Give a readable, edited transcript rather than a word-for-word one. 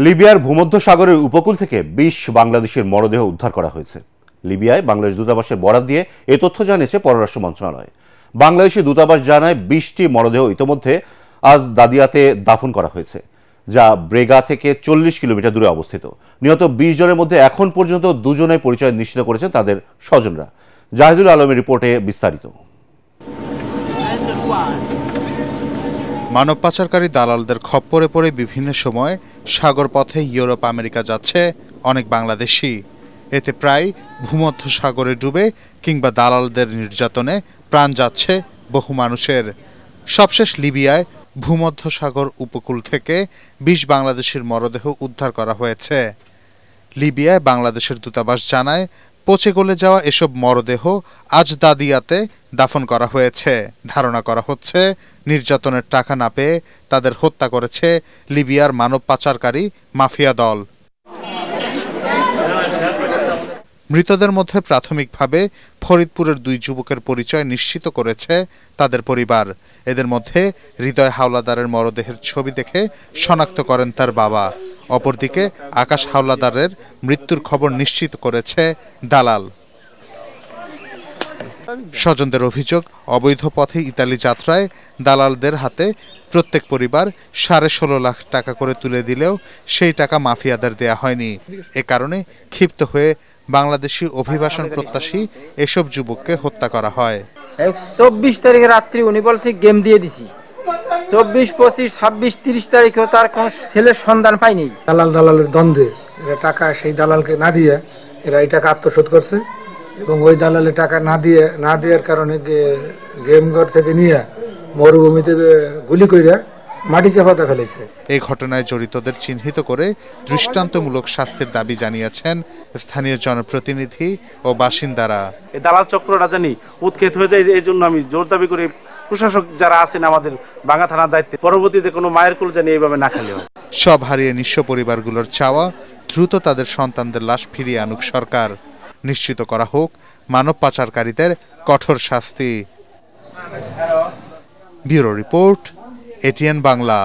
লিবিয়ার ভূমধ্যসাগরের উপকূল থেকে ২০ বাংলাদেশের মরদেহ উদ্ধার করা হয়েছে। লিবিয়ায় বাংলাদেশ দূতাবাসের বরাত দিয়ে এ তথ্য জানিয়েছে পররাষ্ট্র মন্ত্রণালয়। বাংলাদেশি দূতাবাস জানায় ২০টি মরদেহ ইতোমধ্যে আজ দাদিয়াতে দাফন করা হয়েছে, যা ব্রেগা থেকে ৪০ কিলোমিটার দূরে অবস্থিত। নিহত ২০ জনের মধ্যে এখন পর্যন্ত দুজনের পরিচয় নিশ্চিত করেছেন তাদের স্বজনরা। জাহিদুল আলমের রিপোর্টে বিস্তারিত। মানব পাচারকারী দালালদের খপ্পরে পড়ে বিভিন্ন সময় সাগর পথে ইউরোপ আমেরিকা যাচ্ছে অনেক বাংলাদেশি। এতে প্রায় ভূমধ্য সাগরে ডুবে কিংবা দালালদের নির্যাতনে প্রাণ যাচ্ছে বহু মানুষের। সবশেষ লিবিয়ায় ভূমধ্য সাগর উপকূল থেকে ২০ বাংলাদেশের মরদেহ উদ্ধার করা হয়েছে। লিবিয়ায় বাংলাদেশের দূতাবাস জানায় পচে গলে যাওয়া এসব মরদেহ আজ দাদিয়াতে দাফন করা হয়েছে। ধারণা করা হচ্ছে নির্যাতনের টাকা না পেয়ে তাদের হত্যা করেছে লিবিয়ার মানব পাচারকারী মাফিয়া দল। মৃতদের মধ্যে প্রাথমিকভাবে ফরিদপুরের ২ যুবকের পরিচয় নিশ্চিত করেছে তাদের পরিবার। এদের মধ্যে হৃদয় হাওলাদারের মরদেহের ছবি দেখে শনাক্ত করেন তার বাবা। অপরদিকে আকাশ হাওলাদারের মৃত্যুর খবর নিশ্চিত করেছে দালাল। স্বজনদের অভিযোগ, অবৈধ পথে ইতালি যাত্রায় দালালদের হাতে প্রত্যেক পরিবার ১৬.৫ লাখ টাকা করে তুলে দিলেও সেই টাকা মাফিয়াদের দেয়া হয়নি। এ কারণে ক্ষিপ্ত হয়ে বাংলাদেশি অভিবাসন প্রত্যাশী এসব যুবককে হত্যা করা হয়। ২৪ তারিখে রাত্রি উনি বলছে গেম দিয়ে দিছি, ২৪, ২৫, ২৬, ৩০ তারিখেও তার কোন ছেলের সন্ধান পায়নি। দালালের দ্বন্দ্বে এরা টাকা সেই দালালকে না দিয়ে এরা এই টাকা আত্মসাৎ করছে এবং ওই দালালে টাকা না দেওয়ার কারণে গেমঘর থেকে নিয়ে মরুভূমি থেকে গুলি কইরা মাটি চাপাতে ফেলেছে। এই ঘটনায় জড়িতদের চিহ্নিত করে দৃষ্টান্তমূলক শাস্তির দাবি জানিয়েছেন স্থানীয় জনপ্রতিনিধি ও বাসিন্দারা। এই দালাল চক্রটা জানি উৎখাত হয়ে যায়, এই জন্য আমি জোর দাবি করি প্রশাসক যারা আছেন আমাদের ভাঙ্গা থানার দায়িত্বে, পরবর্তীতে কোনো মায়ের কুল জানি এইভাবে না খেলে হয়। সব হারিয়ে নিঃস্ব পরিবারগুলোর চাওয়া দ্রুত তাদের সন্তানদের লাশ ফিরিয়ে আনুক সরকার। নিশ্চিত করা হোক মানব পাচারকারীদের কঠোর শাস্তি। Bureau report, ATN Bangla.